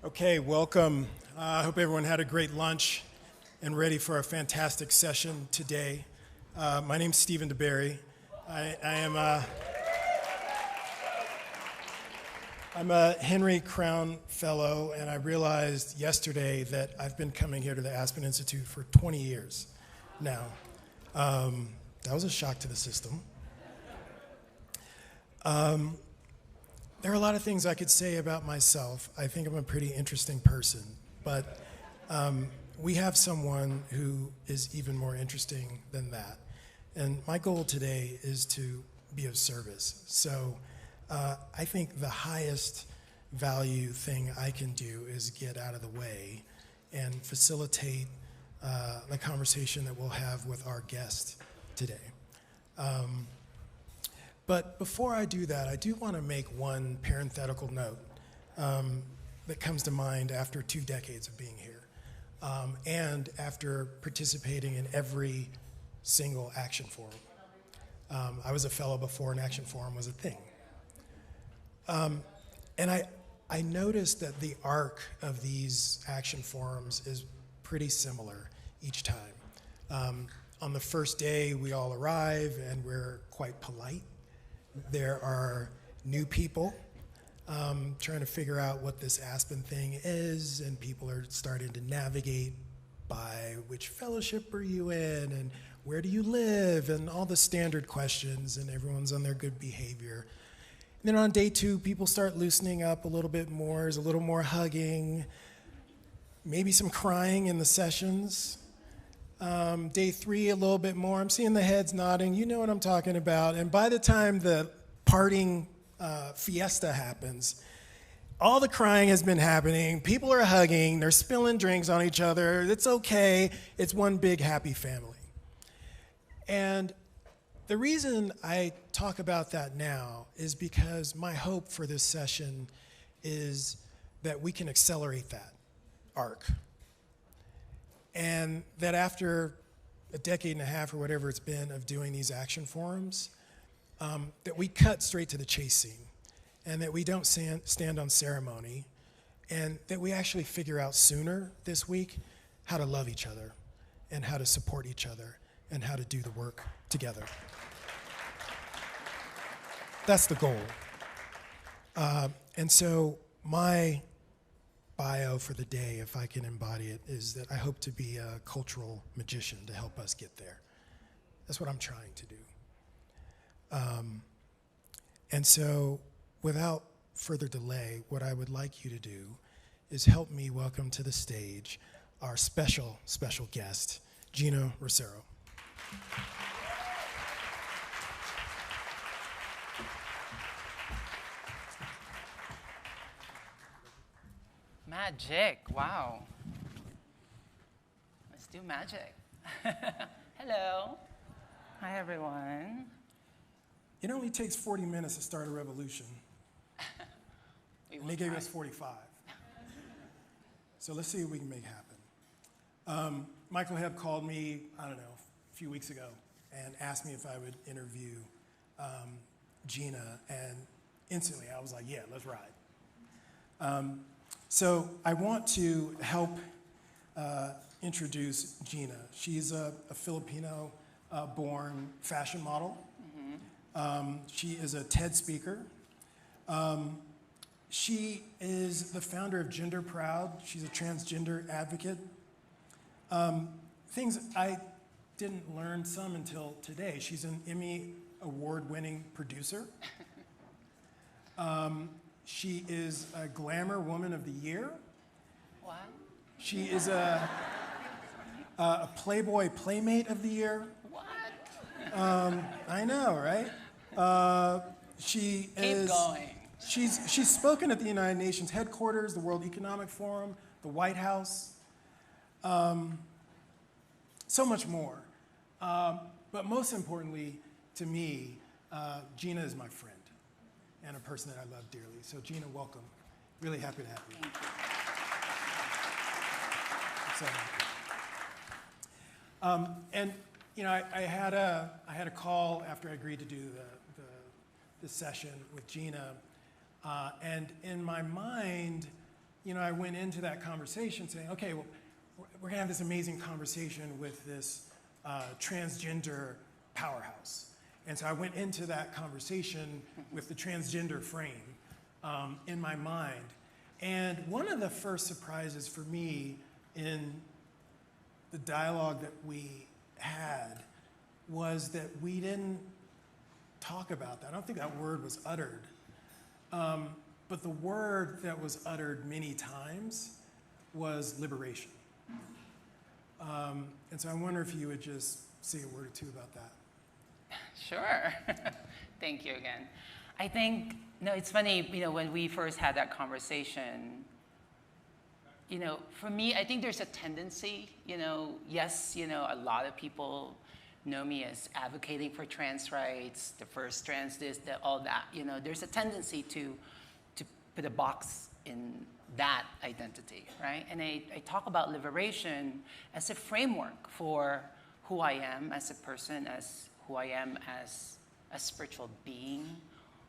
Okay, welcome. I hope everyone had a great lunch and ready for a fantastic session today. My name's Stephen DeBerry. I'm a Henry Crown Fellow, and I realized yesterday that I've been coming here to the Aspen Institute for 20 years now. That was a shock to the system. There are a lot of things I could say about myself. I think I'm a pretty interesting person, but we have someone who is even more interesting than that. And my goal today is to be of service. So I think the highest value thing I can do is get out of the way and facilitate the conversation that we'll have with our guest today. But before I do that, I do want to make one parenthetical note that comes to mind after 2 decades of being here and after participating in every single action forum. I was a fellow before an action forum was a thing. And I noticed that the arc of these action forums is pretty similar each time. On the first day, we all arrive and we're quite polite. There are new people trying to figure out what this Aspen thing is, and people are starting to navigate by which fellowship are you in, and where do you live, and all the standard questions, and everyone's on their good behavior. And then on day 2, people start loosening up a little bit more. There's a little more hugging, maybe some crying in the sessions. Day 3, a little bit more. I'm seeing the heads nodding. You know what I'm talking about. And by the time the parting fiesta happens, all the crying has been happening. People are hugging. They're spilling drinks on each other. It's okay. It's one big happy family. And the reason I talk about that now is because my hope for this session is that we can accelerate that arc. And that after a decade and a half or whatever it's been of doing these action forums, that we cut straight to the chase scene, and that we don't stand on ceremony, and that we actually figure out sooner this week how to love each other, and how to support each other, and how to do the work together. That's the goal. And so my bio for the day, if I can embody it, is that I hope to be a cultural magician to help us get there. That's what I'm trying to do. And so without further delay, what I would like you to do is help me welcome to the stage our special guest, Gina Rosero. Magic, wow. Let's do magic. Hello. Hi, everyone. It only takes 40 minutes to start a revolution. And they gave us 45. So let's see what we can make happen. Michael Hebb called me, I don't know, a few weeks ago and asked me if I would interview Gina, and instantly I was like, yeah, let's ride. So I want to help introduce Gina. She's a Filipino-born fashion model. She is a TED speaker. She is the founder of Gender Proud. She's a transgender advocate. Things I didn't learn some until today. She's an Emmy award-winning producer. She is a Glamour Woman of the Year. What? She is a Playboy Playmate of the Year. What? I know, right? Keep going. She's spoken at the United Nations headquarters, the World Economic Forum, the White House, so much more. But most importantly, to me, Gina is my friend and a person that I love dearly. So Gina, welcome. Really happy to have you. And you know, I had a call after I agreed to do the session with Gina, and in my mind, I went into that conversation saying, okay, well, we're gonna have this amazing conversation with this transgender powerhouse. And so I went into that conversation with the transgender frame in my mind. And one of the first surprises for me in the dialogue that we had was that we didn't talk about that. I don't think that word was uttered. But the word that was uttered many times was liberation. And so I wonder if you would just say a word or two about that. Sure. Thank you again. I think, it's funny, when we first had that conversation, for me, I think there's a tendency, yes, a lot of people know me as advocating for trans rights, the first trans this, all that, there's a tendency to put a box in that identity, right? And I talk about liberation as a framework for who I am as a person, as who I am as a spiritual being,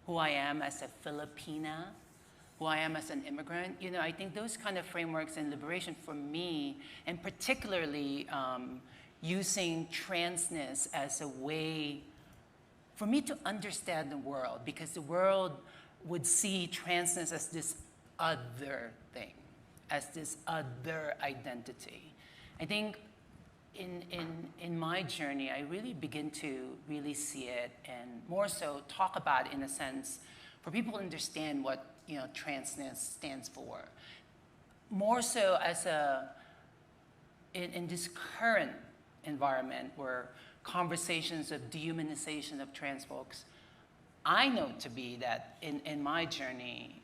who I am as a Filipina, who I am as an immigrant. I think those kind of frameworks in liberation for me, and particularly using transness as a way for me to understand the world, because the world would see transness as this other thing, as this other identity. I think in my journey, I really begin to really see it, and more so talk about it in a sense for people to understand what transness stands for. More so as in this current environment where conversations of dehumanization of trans folks, I know to be that in my journey,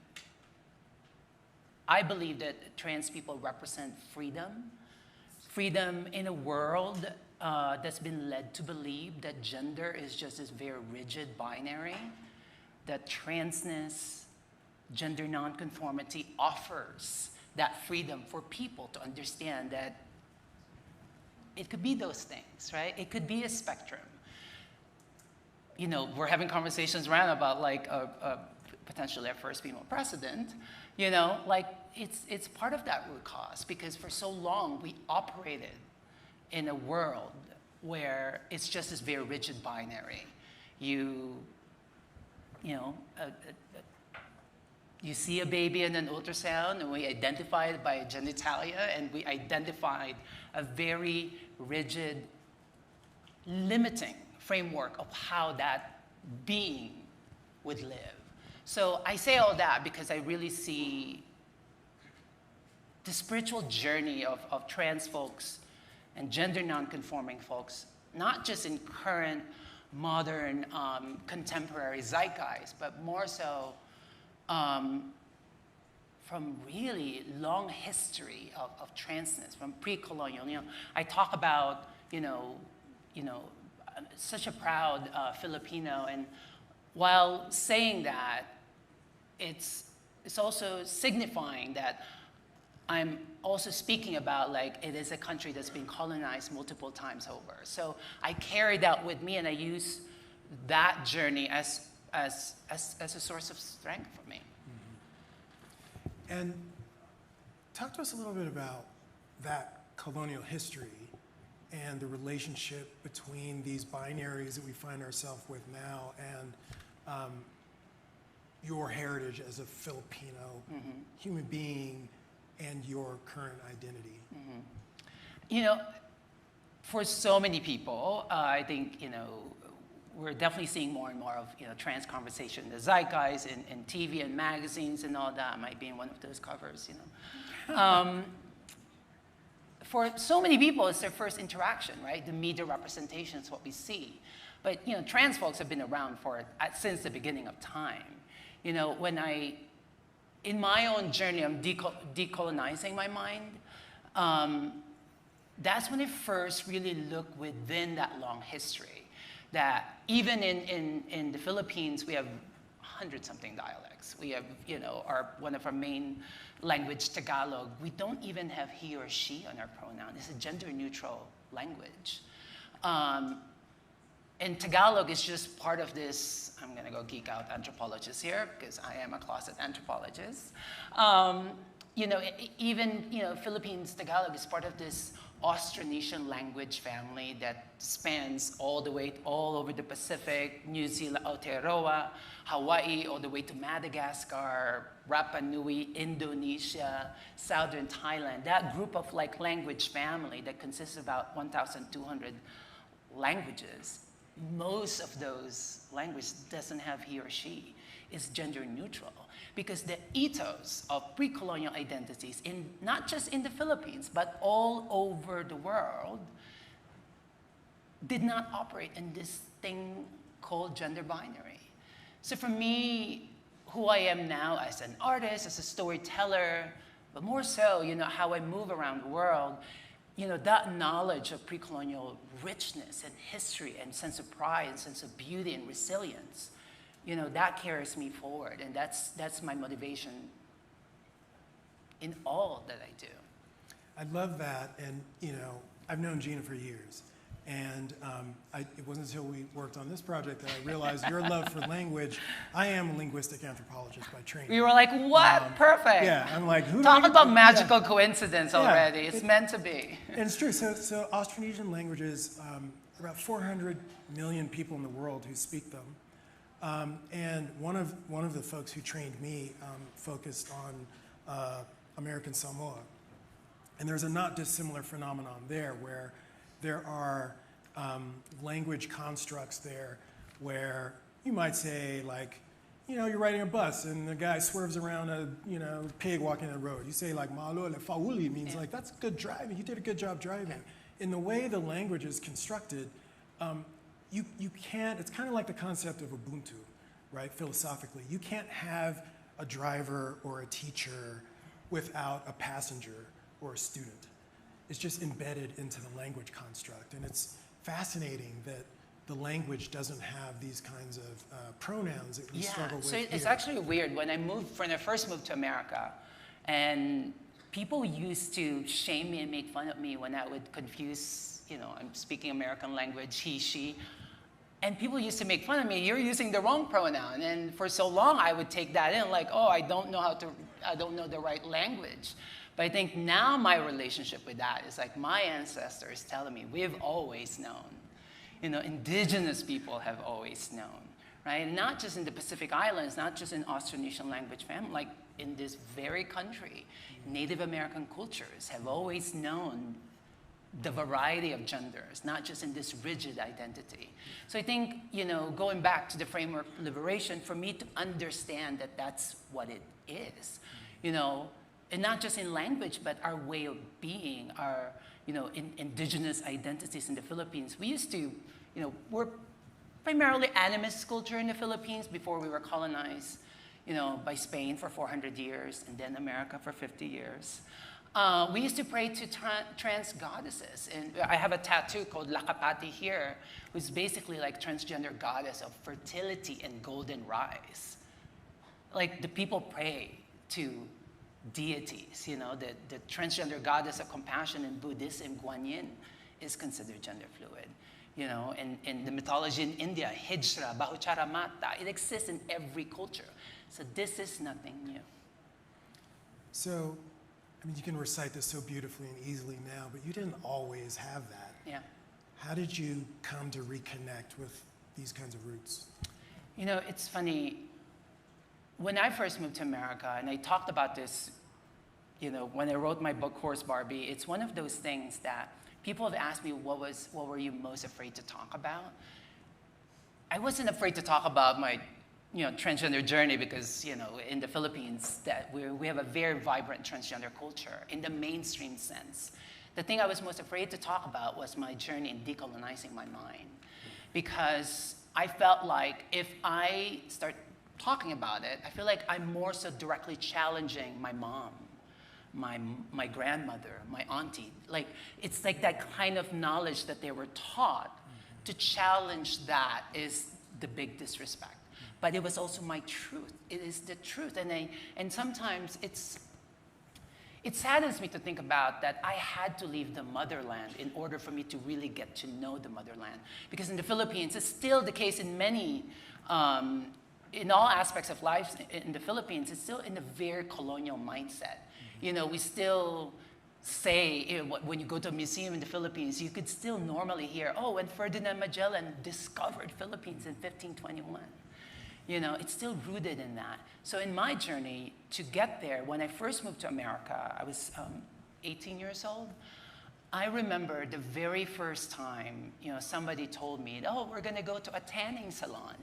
I believe that trans people represent freedom. Freedom in a world that's been led to believe that gender is just this very rigid binary, that transness, gender nonconformity offers that freedom for people to understand that it could be those things, right? It could be a spectrum. We're having conversations around about like potentially our first female president, it's part of that root cause, because for so long we operated in a world where it's just this very rigid binary. You see a baby in an ultrasound, and we identify it by genitalia, and we identified a very rigid, limiting framework of how that being would live. So I say all that because I really see the spiritual journey of trans folks and gender nonconforming folks, not just in current, modern, contemporary zeitgeist, but more so from really long history of transness, from pre-colonial. I talk about, such a proud Filipino, and while saying that, it's also signifying that I'm also speaking about like it is a country that's been colonized multiple times over. So I carry that with me, and I use that journey as a source of strength for me. Mm-hmm. And talk to us a little bit about that colonial history and the relationship between these binaries that we find ourselves with now and your heritage as a Filipino human being and your current identity. For so many people, I think, we're definitely seeing more and more of, trans conversation, the zeitgeist in TV and magazines and all that. I might be in one of those covers, For so many people, it's their first interaction, right? The media representation is what we see. But, trans folks have been around since the beginning of time. In my own journey, I'm decolonizing my mind. That's when I first really looked within that long history. That even in the Philippines, we have 100-something dialects. We have, one of our main language, Tagalog. We don't even have he or she on our pronoun. It's a gender-neutral language. And Tagalog is just part of this, I'm gonna go geek out anthropologist here, because I am a closet anthropologist. even, Philippines Tagalog is part of this Austronesian language family that spans all the way all over the Pacific, New Zealand, Aotearoa, Hawaii, all the way to Madagascar, Rapa Nui, Indonesia, southern Thailand. That group of language family that consists of about 1,200 languages, most of those languages doesn't have he or she. It's gender neutral. Because the ethos of pre-colonial identities, not just in the Philippines, but all over the world, did not operate in this thing called gender binary. So for me, who I am now as an artist, as a storyteller, but more so, how I move around the world, that knowledge of pre-colonial richness and history and sense of pride and sense of beauty and resilience, that carries me forward, and that's my motivation in all that I do. I love that, and I've known Gina for years, and it wasn't until we worked on this project that I realized your love for language. I am a linguistic anthropologist by training. We were like, what? Perfect. Yeah, I'm like, who? Talk about magical coincidence already. It's meant to be. And it's true. So Austronesian languages, about 400 million people in the world who speak them. And one of the folks who trained me focused on American Samoa. And there's a not dissimilar phenomenon there where there are language constructs there where you might say, you're riding a bus and the guy swerves around a pig walking the road. You say malo le fauli means that's good driving. You did a good job driving. In the way the language is constructed, you can't, it's kind of like the concept of Ubuntu, right, philosophically. You can't have a driver or a teacher without a passenger or a student. It's just embedded into the language construct. And it's fascinating that the language doesn't have these kinds of pronouns that we struggle with. So it's here. actually weird. When I first moved to America, and people used to shame me and make fun of me when I would confuse, I'm speaking American language, he, she. And people used to make fun of me, you're using the wrong pronoun. And for so long, I would take that in I don't know the right language. But I think now my relationship with that is my ancestors telling me, we've always known. Indigenous people have always known, right? And not just in the Pacific Islands, not just in Austronesian language family, in this very country, Native American cultures have always known the variety of genders, not just in this rigid identity. So I think, going back to the framework of liberation, for me to understand that that's what it is, and not just in language, but our way of being, our, indigenous identities in the Philippines. We used to, we're primarily animist culture in the Philippines before we were colonized, by Spain for 400 years, and then America for 50 years. We used to pray to trans goddesses. And I have a tattoo called Lakapati here, who's basically transgender goddess of fertility and golden rise. The people pray to deities, the transgender goddess of compassion in Buddhism, Guanyin, is considered gender fluid. And in the mythology in India, Hijra, Bahuchara Mata, it exists in every culture. So this is nothing new. So, you can recite this so beautifully and easily now, but you didn't always have that. Yeah. How did you come to reconnect with these kinds of roots? It's funny. When I first moved to America, and I talked about this, when I wrote my book, Horse Barbie, it's one of those things that people have asked me, what were you most afraid to talk about? I wasn't afraid to talk about my transgender journey because, in the Philippines, that we have a very vibrant transgender culture in the mainstream sense. The thing I was most afraid to talk about was my journey in decolonizing my mind. Because I felt like if I start talking about it, I feel like I'm more so directly challenging my mom, my grandmother, my auntie. It's that kind of knowledge that they were taught. To challenge that is the big disrespect. But it was also my truth. It is the truth. And sometimes it saddens me to think about that I had to leave the motherland in order for me to really get to know the motherland. Because in the Philippines, it's still the case in many, in all aspects of life in the Philippines, it's still in a very colonial mindset. You know, we still say, you know, when you go to a museum in the Philippines, you could still normally hear, oh, when Ferdinand Magellan discovered Philippines in 1521. You know, it's still rooted in that. So in my journey to get there, when I first moved to America, I was 18 years old. I remember the very first time, you know, somebody told me, oh, we're gonna go to a tanning salon.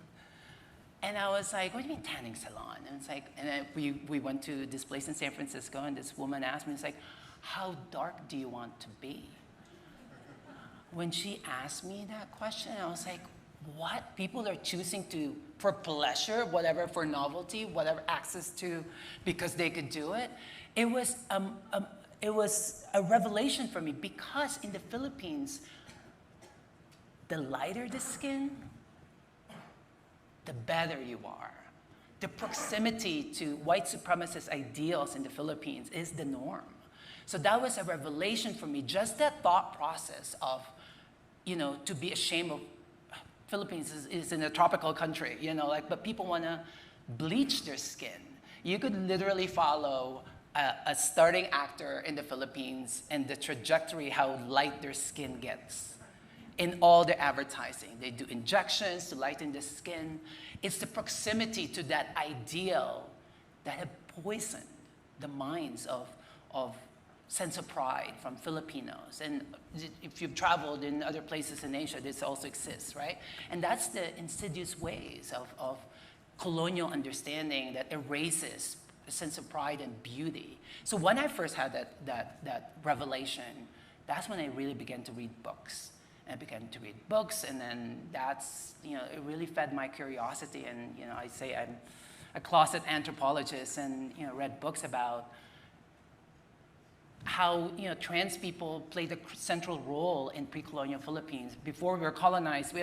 And I was like, what do you mean tanning salon? And it's like, and then we went to this place in San Francisco, and this woman asked me, it's like, how dark do you want to be? When she asked me that question, I was like, what? People are choosing to, for pleasure, whatever, for novelty, whatever, access to, because they could do it. It was a revelation for me, because in the Philippines, the lighter the skin, the better you are. The proximity to white supremacist ideals in the Philippines is the norm. So that was a revelation for me, just that thought process of, you know, to be ashamed of, Philippines is in a tropical country, you know, like, but people want to bleach their skin. You could literally follow a starting actor in the Philippines and the trajectory, how light their skin gets in all their advertising. They do injections to lighten the skin. It's the proximity to that ideal that had poisoned the minds of sense of pride from Filipinos. And if you've traveled in other places in Asia, this also exists, right? And that's the insidious ways of colonial understanding that erases a sense of pride and beauty. So when I first had that revelation, that's when I really began to read books. And I began to read books, and then that's, you know, it really fed my curiosity. And, you know, I say I'm a closet anthropologist, and, you know, read books about how, you know, trans people played a central role in pre-colonial Philippines. Before we were colonized, we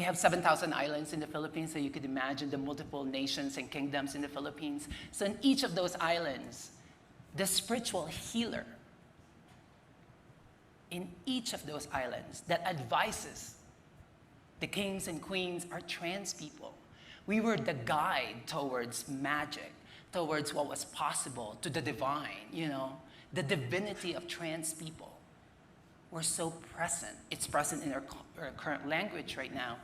have 7,000 islands in the Philippines, so you could imagine the multiple nations and kingdoms in the Philippines. So in each of those islands, the spiritual healer in each of those islands that advises the kings and queens are trans people. We were the guide towards magic, towards what was possible, to the divine, you know. The divinity of trans people were so present. It's present in our current language right now.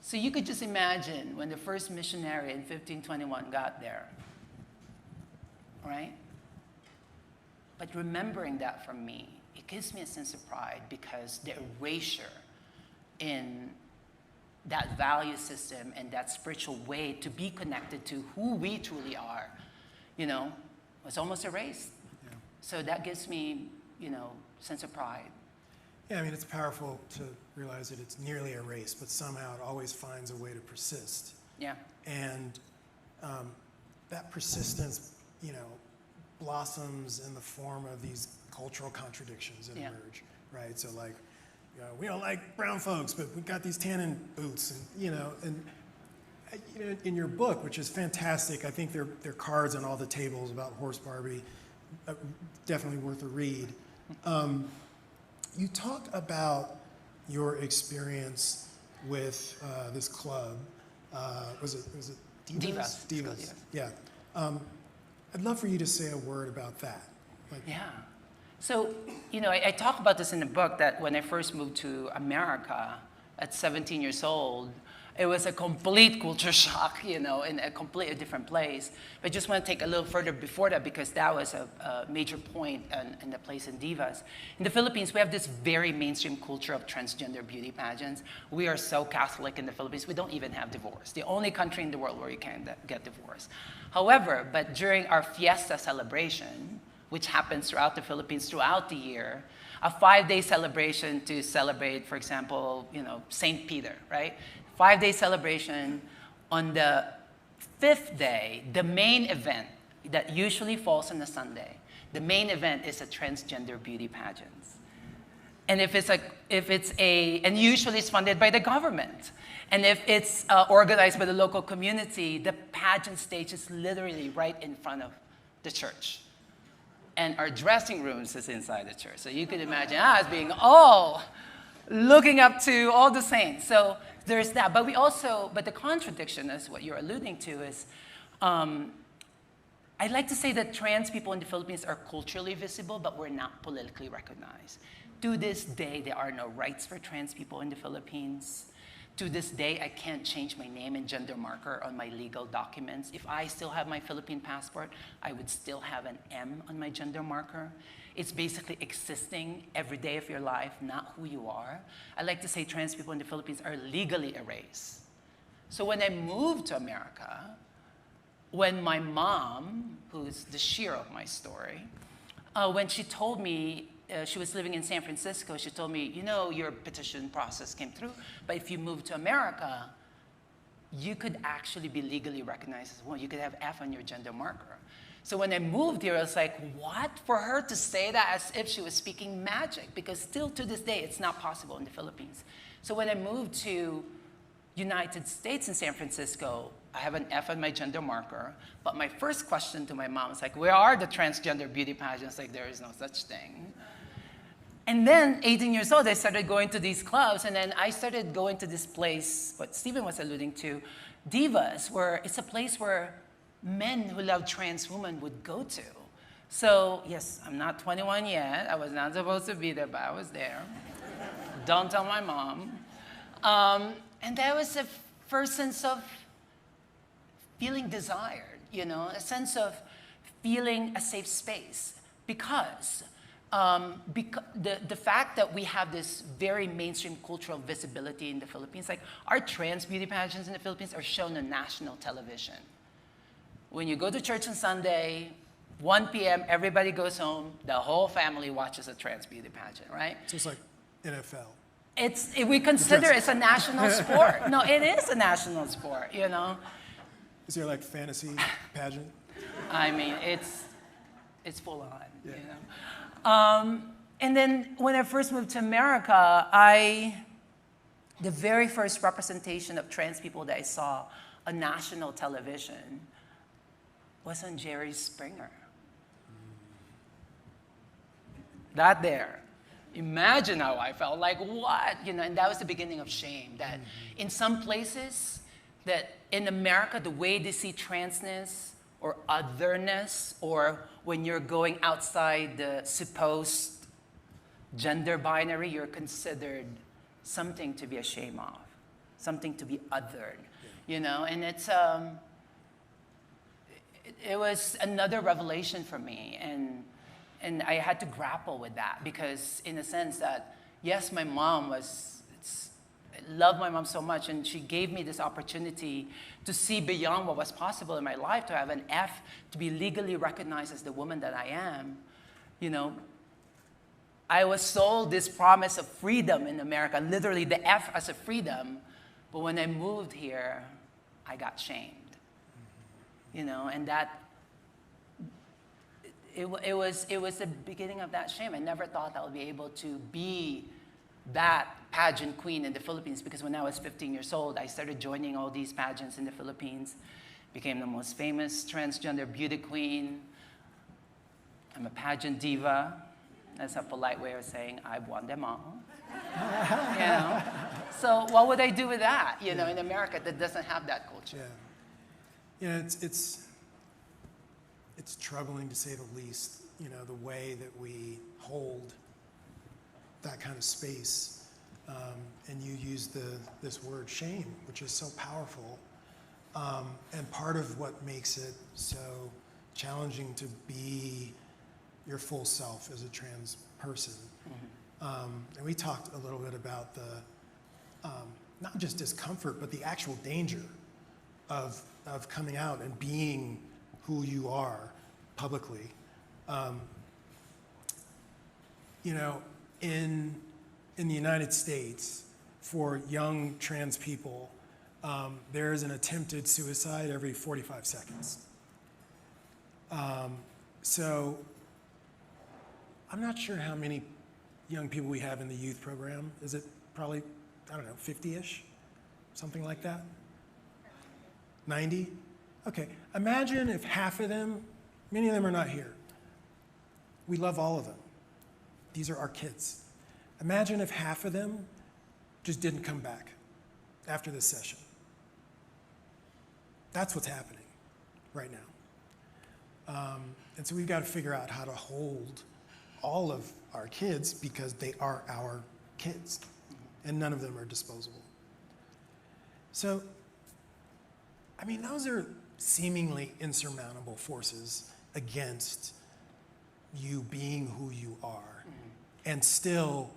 So you could just imagine when the first missionary in 1521 got there, right? But remembering that from me, it gives me a sense of pride, because the erasure in that value system and that spiritual way to be connected to who we truly are, you know, was almost erased. Yeah. So that gives me, you know, sense of pride. Yeah, I mean, it's powerful to realize that it's nearly erased, but somehow it always finds a way to persist. Yeah. And that persistence, you know, blossoms in the form of these cultural contradictions that emerge, right? So, like, you know, we don't like brown folks, but we got these tannin boots, and you know, in your book, which is fantastic, I think there are cards on all the tables about Horse Barbie, definitely worth a read. You talk about your experience with this club. Was it Divas? Divas. Yeah. I'd love for you to say a word about that. Yeah. So, you know, I talk about this in the book, that when I first moved to America at 17 years old, it was a complete culture shock, you know, in a completely different place. But I just want to take a little further before that, because that was a major point in the place in Divas. In the Philippines, we have this very mainstream culture of transgender beauty pageants. We are so Catholic in the Philippines, we don't even have divorce. The only country in the world where you can get divorced. However, but during our fiesta celebration, which happens throughout the Philippines throughout the year, a 5-day celebration to celebrate, for example, you know, St. Peter, right? 5-day celebration. On the 5th day, the main event that usually falls on a Sunday, the main event is a transgender beauty pageant. And and usually it's funded by the government. And if it's organized by the local community, the pageant stage is literally right in front of the church. And our dressing rooms is inside the church. So you could imagine us being all looking up to all the saints. So there's that. But the contradiction is what you're alluding to is I'd like to say that trans people in the Philippines are culturally visible, but we're not politically recognized. To this day, there are no rights for trans people in the Philippines. To this day, I can't change my name and gender marker on my legal documents. If I still have my Philippine passport, I would still have an M on my gender marker. It's basically existing every day of your life, not who you are. I like to say trans people in the Philippines are legally erased. So when I moved to America, when my mom, who's the sheer of my story, when she told me, she was living in San Francisco, she told me, you know, your petition process came through, but if you move to America, you could actually be legally recognized as a woman. You could have F on your gender marker. So when I moved here, I was like, what? For her to say that as if she was speaking magic, because still to this day, it's not possible in the Philippines. So when I moved to United States in San Francisco, I have an F on my gender marker, but my first question to my mom was like, where are the transgender beauty pageants? Like, there is no such thing. And then, 18 years old, I started going to these clubs, and then I started going to this place, what Stephen was alluding to, Divas, where it's a place where men who love trans women would go to. So, yes, I'm not 21 yet. I was not supposed to be there, but I was there. Don't tell my mom. And that was the first sense of feeling desired, you know, a sense of feeling a safe space. Because the fact that we have this very mainstream cultural visibility in the Philippines, like our trans beauty pageants in the Philippines are shown on national television. When you go to church on Sunday, 1 p.m., everybody goes home, the whole family watches a trans beauty pageant, right? So it's like NFL. We consider it's a national sport. No, it is a national sport, you know? Is there like fantasy pageant? I mean, it's full on, yeah. You know? And then when I first moved to America, the very first representation of trans people that I saw on national television was on Jerry Springer. That there. Imagine how I felt, like what? You know, and that was the beginning of shame, that in some places, that in America, the way they see transness or otherness, or when you're going outside the supposed gender binary, you're considered something to be ashamed of, something to be othered, you know? And it was another revelation for me, and I had to grapple with that, because in a sense that, yes, my mom I love my mom so much, and she gave me this opportunity to see beyond what was possible in my life, to have an F, to be legally recognized as the woman that I am. You know, I was sold this promise of freedom in America, literally the F as a freedom, but when I moved here, I got shamed. You know, and that, it was the beginning of that shame. I never thought I would be able to be that pageant queen in the Philippines, because when I was 15 years old, I started joining all these pageants in the Philippines, became the most famous transgender beauty queen. I'm a pageant diva. That's a polite way of saying I've won them all. You know? So what would I do with that, you know, in America that doesn't have that culture? Yeah. You know, it's troubling to say the least, you know, the way that we hold that kind of space. And you use this word shame, which is so powerful. And part of what makes it so challenging to be your full self as a trans person. And we talked a little bit about the, not just discomfort, but the actual danger of coming out and being who you are publicly. You know, in the United States, for young trans people, there is an attempted suicide every 45 seconds. So I'm not sure how many young people we have in the youth program. Is it probably, I don't know, 50-ish? Something like that? 90? Okay, imagine if half of them, many of them are not here. We love all of them. These are our kids. Imagine if half of them just didn't come back after this session. That's what's happening right now. And so we've got to figure out how to hold all of our kids because they are our kids, and none of them are disposable. So, I mean, those are seemingly insurmountable forces against you being who you are. And still,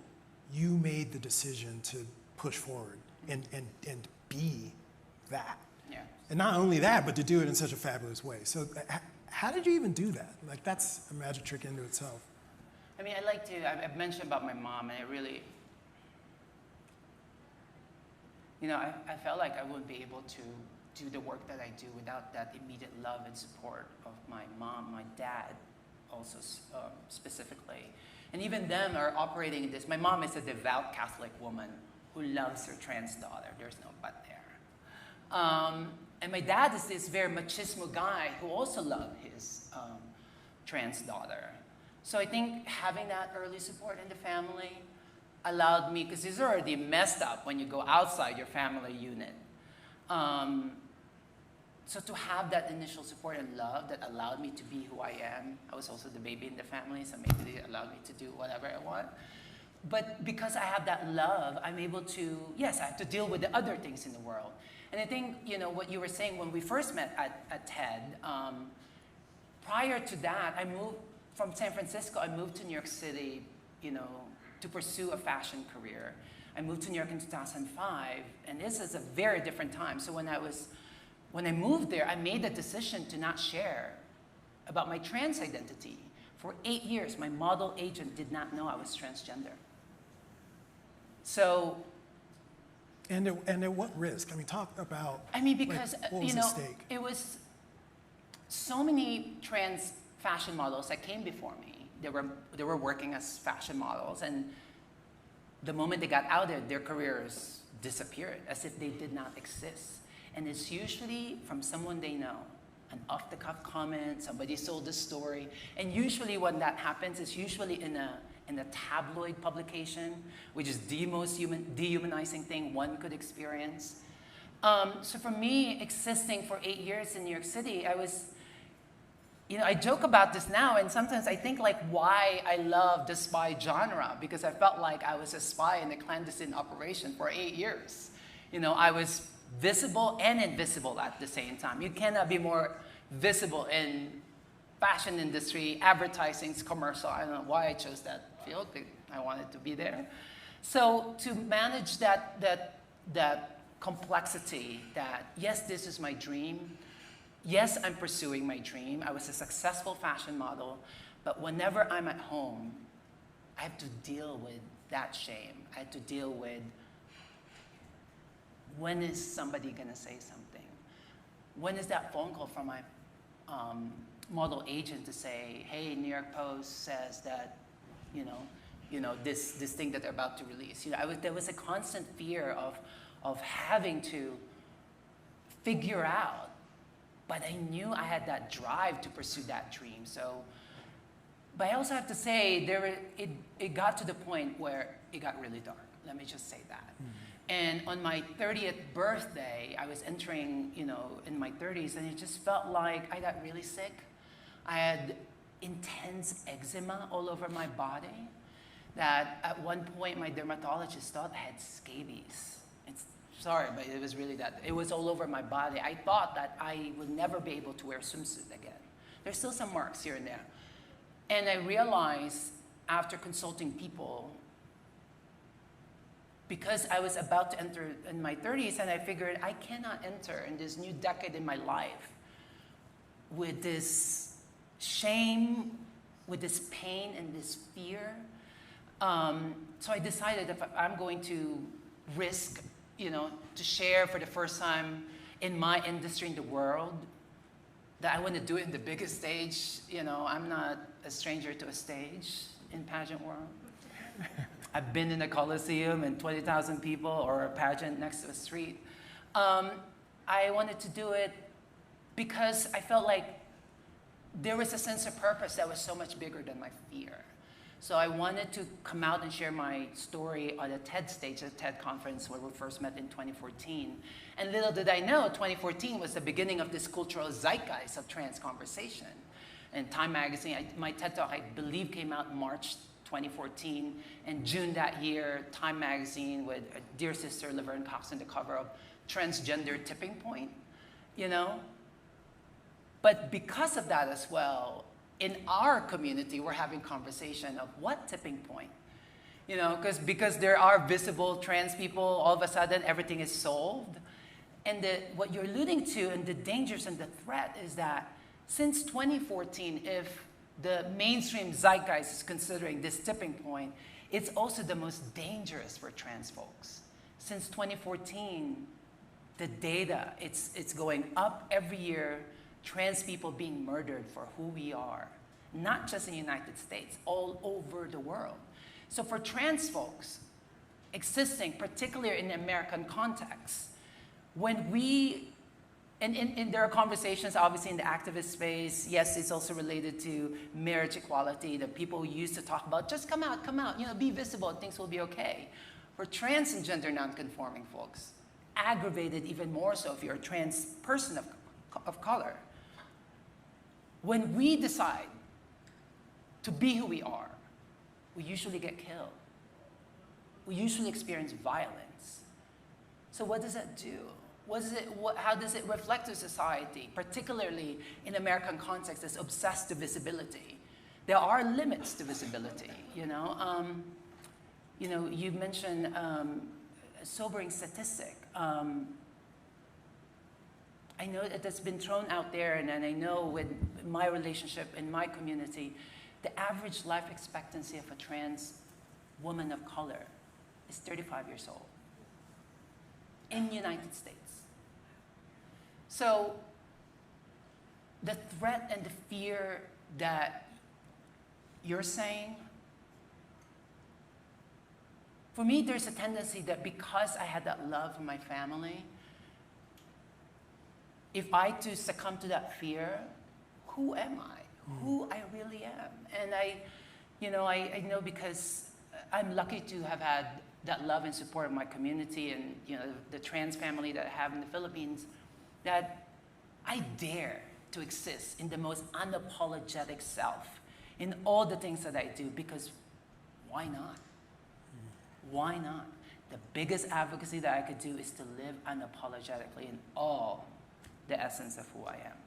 you made the decision to push forward and be that. Yeah. And not only that, but to do it in such a fabulous way. So how did you even do that? Like, that's a magic trick into itself. I mean, I've mentioned about my mom, and it really, you know, I felt like I wouldn't be able to do the work that I do without that immediate love and support of my mom, my dad also specifically. And even them are operating in this. My mom is a devout Catholic woman who loves her trans daughter. There's no but there. And my dad is this very machismo guy who also loved his trans daughter. So I think having that early support in the family allowed me, because it's already messed up when you go outside your family unit. So to have that initial support and love that allowed me to be who I am. I was also the baby in the family, so maybe they allowed me to do whatever I want. But because I have that love, I'm able to, yes, I have to deal with the other things in the world. And I think, you know, what you were saying when we first met at TED, prior to that, I moved from San Francisco, I moved to New York City, you know, to pursue a fashion career. I moved to New York in 2005, and this is a very different time. So when I moved there, I made the decision to not share about my trans identity. For 8 years, my model agent did not know I was transgender. So. And at what risk? I mean, talk about. I mean, because, like, what was you know, at stake? it was so many trans fashion models that came before me. They were working as fashion models, and the moment they got outed, their careers disappeared as if they did not exist. And it's usually from someone they know, an off-the-cuff comment, somebody sold the story. And usually when that happens, it's usually in a tabloid publication, which is the most dehumanizing thing one could experience. So for me, existing for 8 years in New York City, I was, you know, I joke about this now, and sometimes I think like why I love the spy genre, because I felt like I was a spy in a clandestine operation for 8 years. You know, I was visible and invisible at the same time. You cannot be more visible in fashion industry, advertising, commercial. I don't know why I chose that field, but I wanted to be there. So to manage that complexity that, yes, this is my dream. Yes, I'm pursuing my dream. I was a successful fashion model, but whenever I'm at home, I have to deal with that shame. I have to deal with, when is somebody gonna say something? When is that phone call from my model agent to say, hey, New York Post says that, you know, this thing that they're about to release. You know, there was a constant fear of having to figure out, but I knew I had that drive to pursue that dream. So, but I also have to say, it got to the point where it got really dark. Let me just say that. Mm-hmm. And on my 30th birthday, I was entering, you know, in my 30s, and it just felt like I got really sick. I had intense eczema all over my body that at one point my dermatologist thought I had scabies. Sorry, but it was really that. It was all over my body. I thought that I would never be able to wear a swimsuit again. There's still some marks here and there. And I realized after consulting people, because I was about to enter in my 30s, and I figured I cannot enter in this new decade in my life with this shame, with this pain and this fear. So I decided if I'm going to risk, you know, to share for the first time in my industry in the world, that I want to do it in the biggest stage. You know, I'm not a stranger to a stage in pageant world. I've been in a Coliseum and 20,000 people, or a pageant next to a street. I wanted to do it because I felt like there was a sense of purpose that was so much bigger than my fear. So I wanted to come out and share my story on a TED stage, a TED conference where we first met in 2014. And little did I know, 2014 was the beginning of this cultural zeitgeist of trans conversation. And Time Magazine, my TED Talk, I believe, came out in March 2014. And June that year, Time Magazine with a dear sister, Laverne Cox, on the cover of Transgender Tipping Point, you know? But because of that as well, in our community, we're having conversation of what tipping point? You know, because there are visible trans people, all of a sudden everything is solved. And what you're alluding to and the dangers and the threat is that since 2014, if the mainstream zeitgeist is considering this tipping point, it's also the most dangerous for trans folks. Since 2014, the data, it's going up every year, trans people being murdered for who we are, not just in the United States, all over the world. So for trans folks existing, particularly in the American context, when we, and there are conversations obviously in the activist space, yes, it's also related to marriage equality that people used to talk about, just come out, you know, be visible and things will be okay. For trans and gender nonconforming folks, aggravated even more so if you're a trans person of color, when we decide to be who we are, we usually get killed. We usually experience violence. So what does that do? How does it reflect to society, particularly in American context that's obsessed to visibility? There are limits to visibility, you know? You mentioned a sobering statistic. I know that that's been thrown out there, and I know with my relationship in my community, the average life expectancy of a trans woman of color is 35 years old in the United States. So the threat and the fear that you're saying, for me, there's a tendency that because I had that love from my family, if I too succumb to that fear, who am I? Who I really am. And I know because I'm lucky to have had that love and support of my community and, you know, the trans family that I have in the Philippines, that I dare to exist in the most unapologetic self in all the things that I do, because why not? Why not? The biggest advocacy that I could do is to live unapologetically in all the essence of who I am.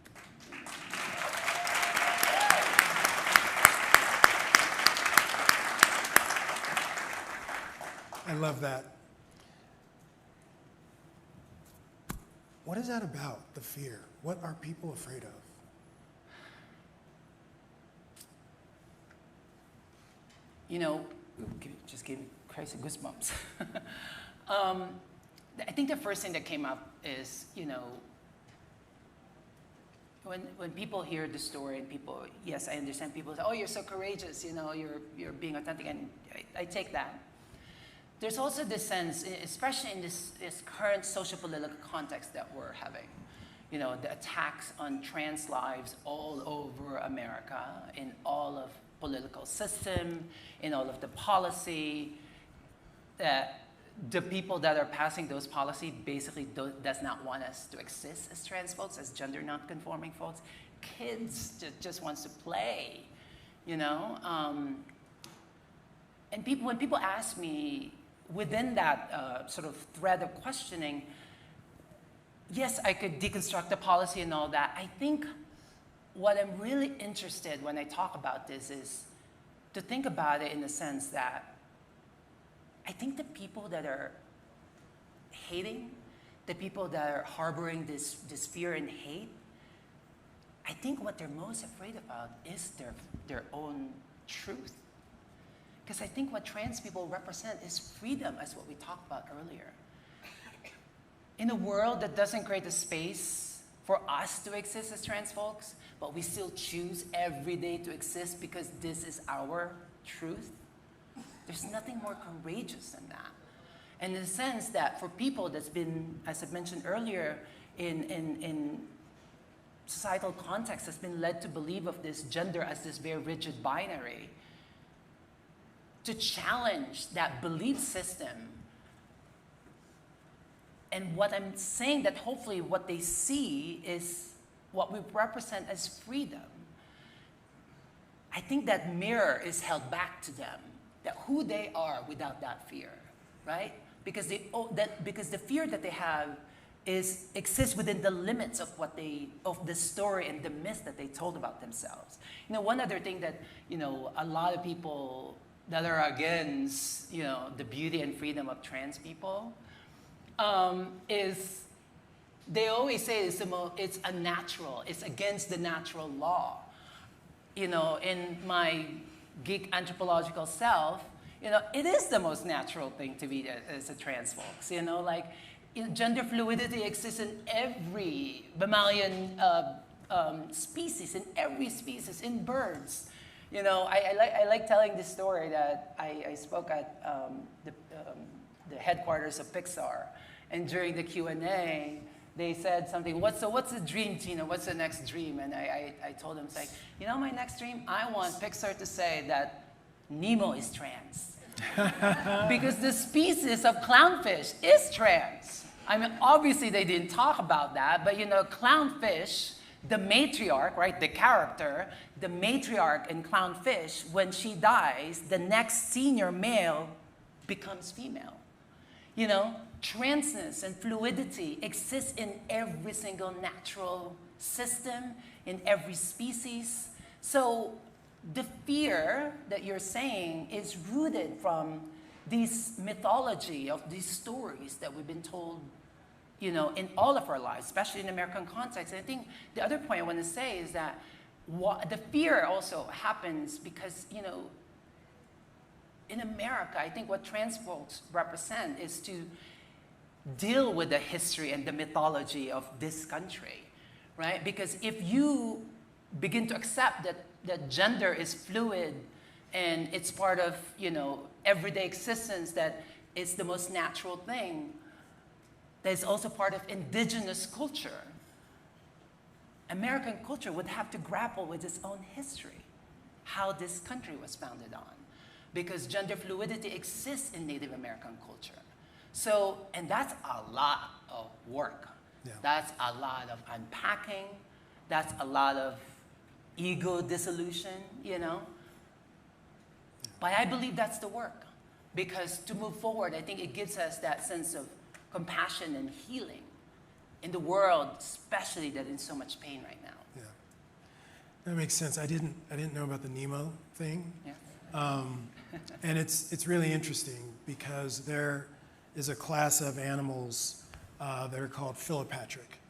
I love that. What is that about, the fear? What are people afraid of? You know, just gave me crazy goosebumps. I think the first thing that came up is, you know, when people hear the story and people, yes, I understand people say, oh, you're so courageous, you know, you're being authentic, and I take that. There's also this sense, especially in this current social-political context that we're having, you know, the attacks on trans lives all over America, in all of political system, in all of the policy, that the people that are passing those policies basically does not want us to exist as trans folks, as gender non-conforming folks. Kids just wants to play, you know? And when people ask me, within that sort of thread of questioning, yes, I could deconstruct the policy and all that. I think what I'm really interested when I talk about this is to think about it in the sense that I think the people that are hating, the people that are harboring this fear and hate, I think what they're most afraid about is their own truth. Because I think what trans people represent is freedom, as what we talked about earlier. In a world that doesn't create a space for us to exist as trans folks, but we still choose every day to exist because this is our truth, there's nothing more courageous than that. And in the sense that for people that's been, as I mentioned earlier, in societal context, has been led to believe of this gender as this very rigid binary, to challenge that belief system. And what I'm saying, that hopefully what they see is what we represent as freedom. I think that mirror is held back to them, that who they are without that fear, right? Because because the fear that they have exists within the limits of of the story and the myth that they told about themselves. You know, one other thing that, you know, a lot of people that are against, you know, the beauty and freedom of trans people, is they always say it's unnatural, it's against the natural law. You know, in my geek anthropological self, you know, it is the most natural thing to be as a trans folks. You know, like, you know, gender fluidity exists in every mammalian species, in every species, in birds. You know, I like telling this story that I spoke at the headquarters of Pixar, and during the Q&A, they said something, what's the dream, Tina? What's the next dream? And I told them, it's like, you know, my next dream, I want Pixar to say that Nemo is trans. Because the species of clownfish is trans. I mean, obviously they didn't talk about that, but you know, clownfish, the matriarch, right, the character, the matriarch in clownfish, when she dies, the next senior male becomes female. You know, transness and fluidity exists in every single natural system, in every species. So the fear that you're saying is rooted from this mythology of these stories that we've been told, you know, in all of our lives, especially in American context. And I think the other point I want to say is that the fear also happens because, you know, in America, I think what trans folks represent is to deal with the history and the mythology of this country, right? Because if you begin to accept that gender is fluid and it's part of, you know, everyday existence, that it's the most natural thing, that is also part of indigenous culture, American culture would have to grapple with its own history, how this country was founded on. Because gender fluidity exists in Native American culture. So, and that's a lot of work. Yeah. That's a lot of unpacking. That's a lot of ego dissolution, you know? But I believe that's the work. Because to move forward, I think it gives us that sense of compassion and healing in the world, especially that is in so much pain right now. Yeah, that makes sense. I didn't know about the Nemo thing. Yeah. And it's really interesting because there is a class of animals that are called philopatric,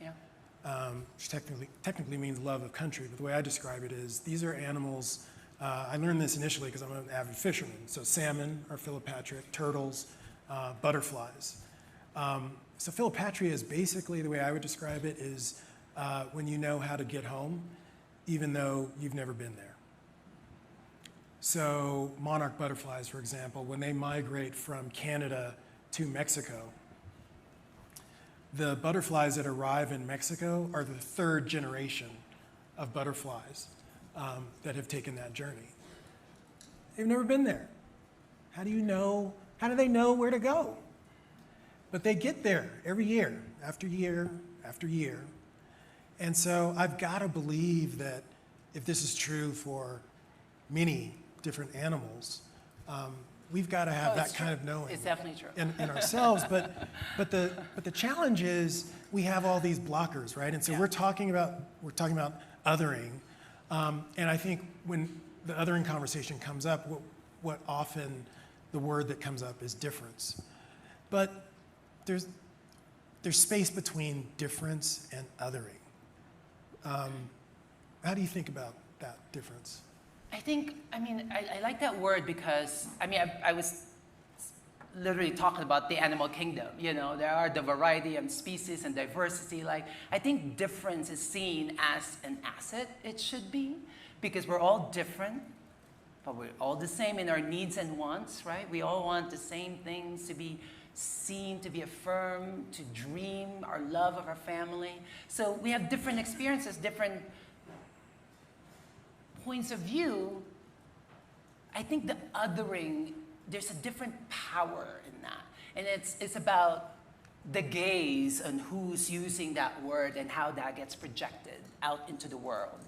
which technically means love of country. But the way I describe it is these are animals, I learned this initially because I'm an avid fisherman. So salmon are philopatric, turtles, butterflies. So philopatria is basically, the way I would describe it, is when you know how to get home, even though you've never been there. So monarch butterflies, for example, when they migrate from Canada to Mexico, the butterflies that arrive in Mexico are the third generation of butterflies that have taken that journey. They've never been there. How do they know where to go? But they get there every year, after year, after year. And so I've got to believe that if this is true for many different animals, we've got to have that kind of knowing. It's definitely true. In ourselves, but the challenge is we have all these blockers, right? And so we're talking about othering, and I think when the othering conversation comes up, what often the word that comes up is difference. But there's space between difference and othering. How do you think about that difference? I like that word because, I was literally talking about the animal kingdom. You know, there are the variety of species and diversity. Like, I think difference is seen as an asset, it should be, because we're all different, but we're all the same in our needs and wants, right? We all want the same things, to be seen, to be affirmed, to dream our love of our family. So we have different experiences, different points of view. I think the othering, there's a different power in that. And it's about the gaze on who's using that word and how that gets projected out into the world.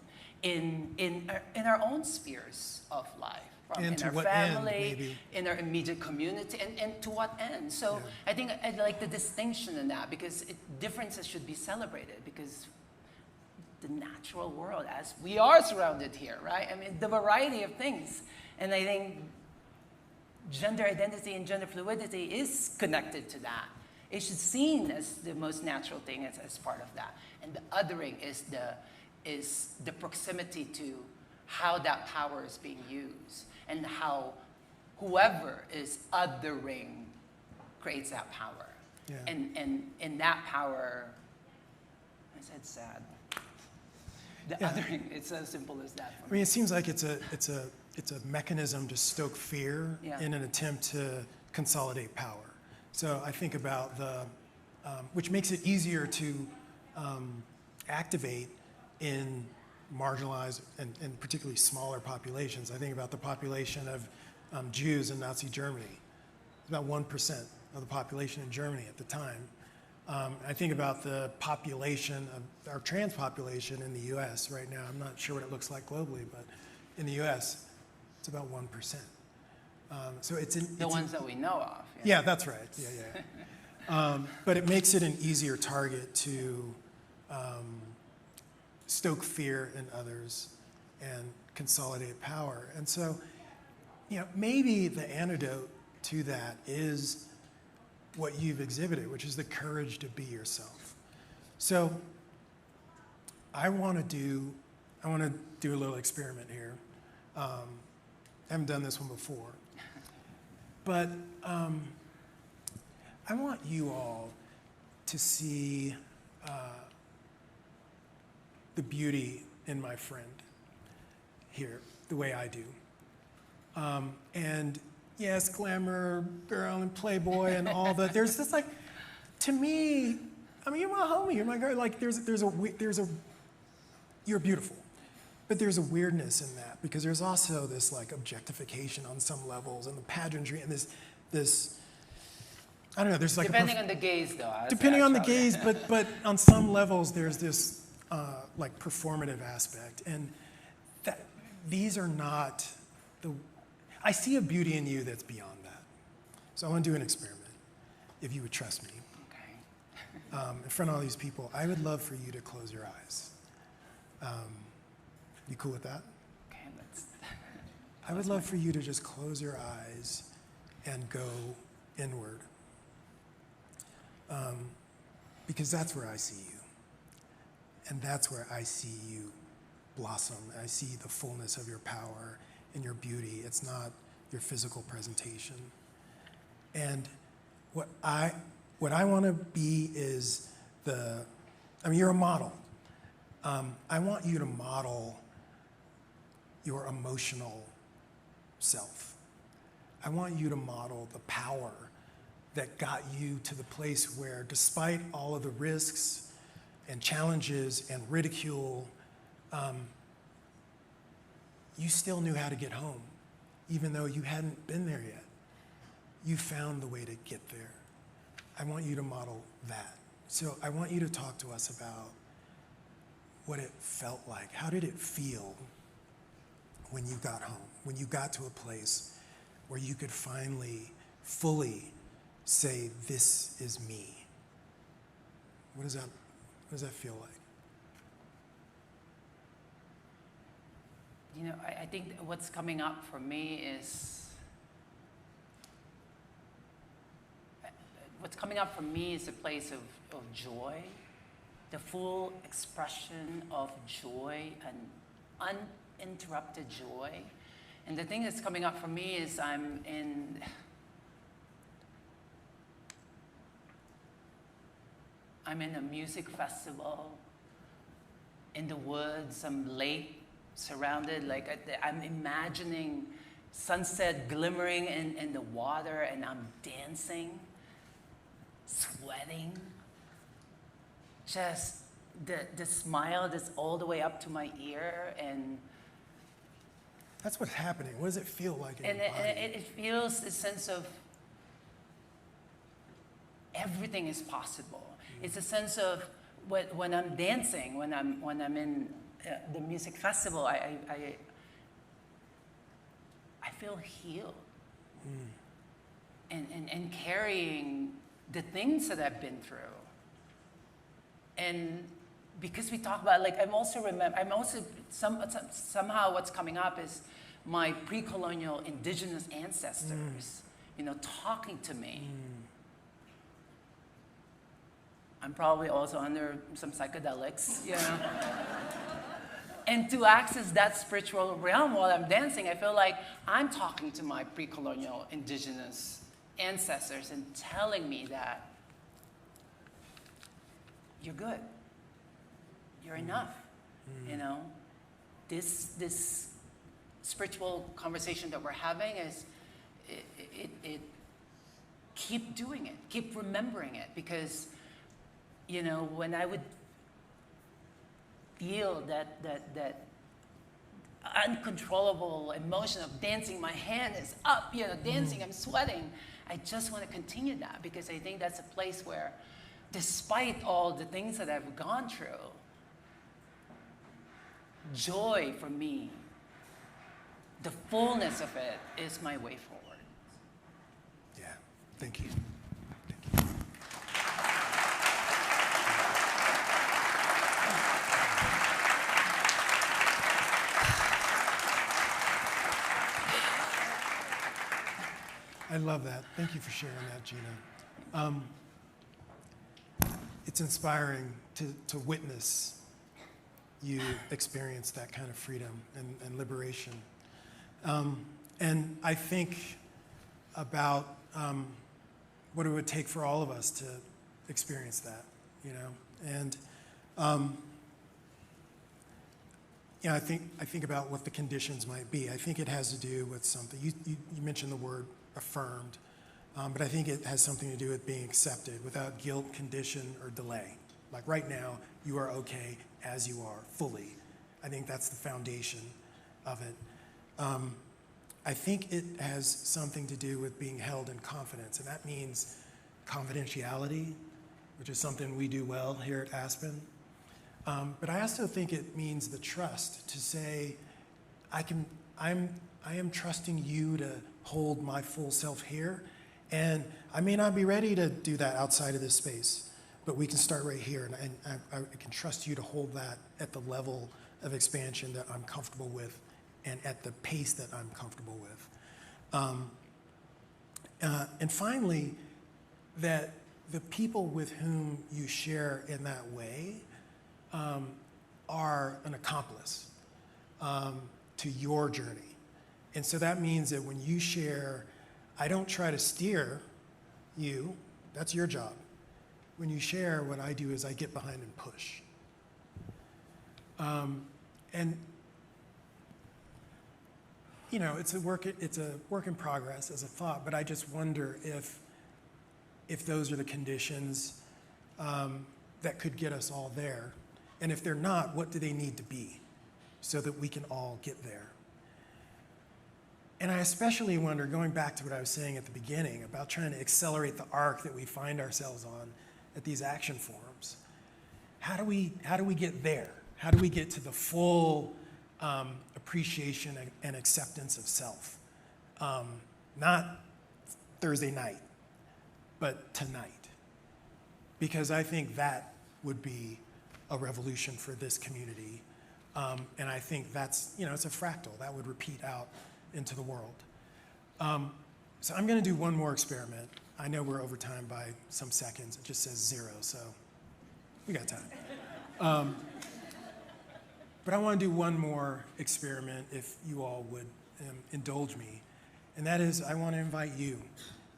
in our own spheres of life. And in to our what family, end, maybe? in our immediate community, and to what end? So Yeah. I think I like the distinction in that, because differences should be celebrated, because the natural world, as we are surrounded here, right? I mean, the variety of things. And I think gender identity and gender fluidity is connected to that. It should be seen as the most natural thing as part of that. And the othering is the proximity to how that power is being used, and how whoever is othering creates that power. Yeah. And that power, I said sad. The othering, it's as simple as that for I mean, it seems like it's a mechanism to stoke fear in an attempt to consolidate power. So I think about which makes it easier to activate in marginalized and particularly smaller populations. I think about the population of Jews in Nazi Germany. About 1% of the population in Germany at the time. I think about the population of our trans population in the US right now. I'm not sure what it looks like globally, but in the US, it's about 1%. So it's the ones that we know of. Yeah, that's right. Yeah. But it makes it an easier target to stoke fear in others and consolidate power. And so, maybe the antidote to that is what you've exhibited, which is the courage to be yourself. So I want to do a little experiment here. I haven't done this one before, but I want you all to see the beauty in my friend here, the way I do. And yes, glamour, girl, and playboy, and all that. There's this to me, I mean, you're my homie, you're my girl. Like, you're beautiful, but there's a weirdness in that, because there's also this objectification on some levels, and the pageantry, and this. I don't know. There's depending on the gaze, though. Depending on the gaze, but on some levels, there's this performative aspect, and that these are not the. I see a beauty in you that's beyond that. So I want to do an experiment, if you would trust me. Okay. In front of all these people, I would love for you to close your eyes. You cool with that? Okay, let's. I would love for you to just close your eyes and go inward. Because that's where I see you. And that's where I see you blossom. I see the fullness of your power and your beauty. It's not your physical presentation. And what I want to be is you're a model. I want you to model your emotional self. I want you to model the power that got you to the place where, despite all of the risks and challenges and ridicule, you still knew how to get home, even though you hadn't been there yet. You found the way to get there. I want you to model that. So I want you to talk to us about what it felt like. How did it feel when you got home, when you got to a place where you could finally, fully say, this is me? What does that feel like? I think what's coming up for me is a place of joy, the full expression of joy and uninterrupted joy. And the thing that's coming up for me is I'm in a music festival in the woods. I'm late, surrounded, I'm imagining sunset glimmering in the water, and I'm dancing, sweating. Just the smile that's all the way up to my ear, and that's what's happening. What does it feel like in your body? It feels this sense of everything is possible. It's a sense of when I'm dancing, when I'm in the music festival, I feel healed. And carrying the things that I've been through. And because we talk about, like, somehow what's coming up is my pre-colonial indigenous ancestors, you know, talking to me. I'm probably also under some psychedelics, you know. And to access that spiritual realm while I'm dancing, I feel like I'm talking to my pre-colonial indigenous ancestors and telling me that you're good, you're enough, you know. This spiritual conversation that we're having is, it keep doing it, keep remembering it, because, you know, when I would feel that uncontrollable emotion of dancing, my hand is up, you know, dancing, I'm sweating. I just want to continue that, because I think that's a place where, despite all the things that I've gone through, joy for me, the fullness of it, is my way forward. Yeah, thank you. I love that. Thank you for sharing that, Gina. It's inspiring to witness you experience that kind of freedom and liberation. And I think about what it would take for all of us to experience that, you know. And you know, I think about what the conditions might be. I think it has to do with something. You mentioned the word affirmed, but I think it has something to do with being accepted without guilt, condition, or delay. Like right now, you are okay as you are, fully. I think that's the foundation of it. I think it has something to do with being held in confidence, and that means confidentiality, which is something we do well here at Aspen. But I also think it means the trust to say, I am trusting you to hold my full self here, and I may not be ready to do that outside of this space, but we can start right here, and I can trust you to hold that at the level of expansion that I'm comfortable with, and at the pace that I'm comfortable with. And finally, that the people with whom you share in that way are an accomplice to your journey. And so that means that when you share, I don't try to steer you, that's your job. When you share, what I do is I get behind and push. And you know, it's a work in progress as a thought, but I just wonder if those are the conditions that could get us all there. And if they're not, what do they need to be so that we can all get there? And I especially wonder, going back to what I was saying at the beginning about trying to accelerate the arc that we find ourselves on at these action forums, how do we get there? How do we get to the full appreciation and acceptance of self? Not Thursday night, but tonight. Because I think that would be a revolution for this community. And I think that's, you know, it's a fractal that would repeat out into the world. So I'm gonna do one more experiment. I know we're over time by some seconds. It just says 0, so we got time. But I want to do one more experiment, if you all would indulge me. And that is, I want to invite you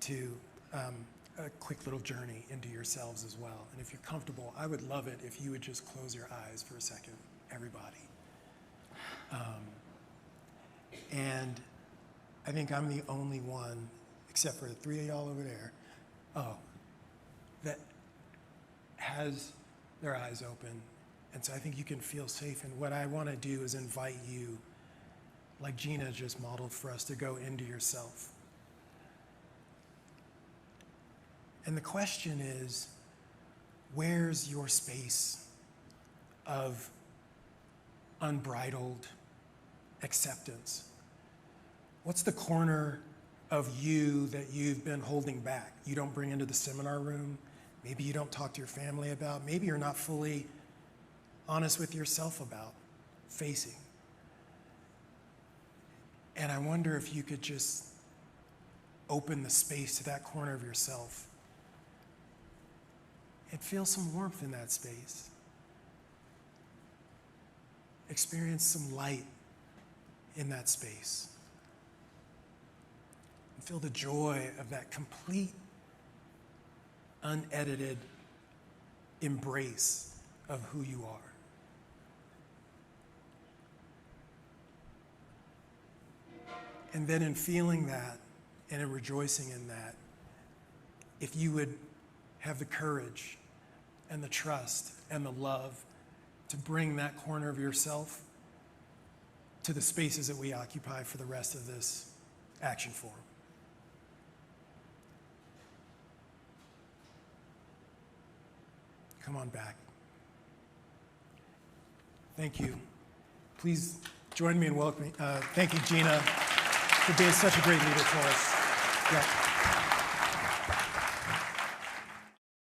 to a quick little journey into yourselves as well. And if you're comfortable, I would love it if you would just close your eyes for a second, everybody. And I think I'm the only one, except for the 3 of y'all over there, that has their eyes open. And so I think you can feel safe. And what I want to do is invite you, like Gina just modeled for us, to go into yourself. And the question is, where's your space of unbridled acceptance? What's the corner of you that you've been holding back? You don't bring into the seminar room. Maybe you don't talk to your family about. Maybe you're not fully honest with yourself about facing. And I wonder if you could just open the space to that corner of yourself and feel some warmth in that space. Experience some light in that space. And feel the joy of that complete, unedited embrace of who you are. And then in feeling that and in rejoicing in that, if you would have the courage and the trust and the love to bring that corner of yourself to the spaces that we occupy for the rest of this action forum. Come on back. Thank you. Please join me in welcoming, thanking Gina for being such a great leader for us. Yeah.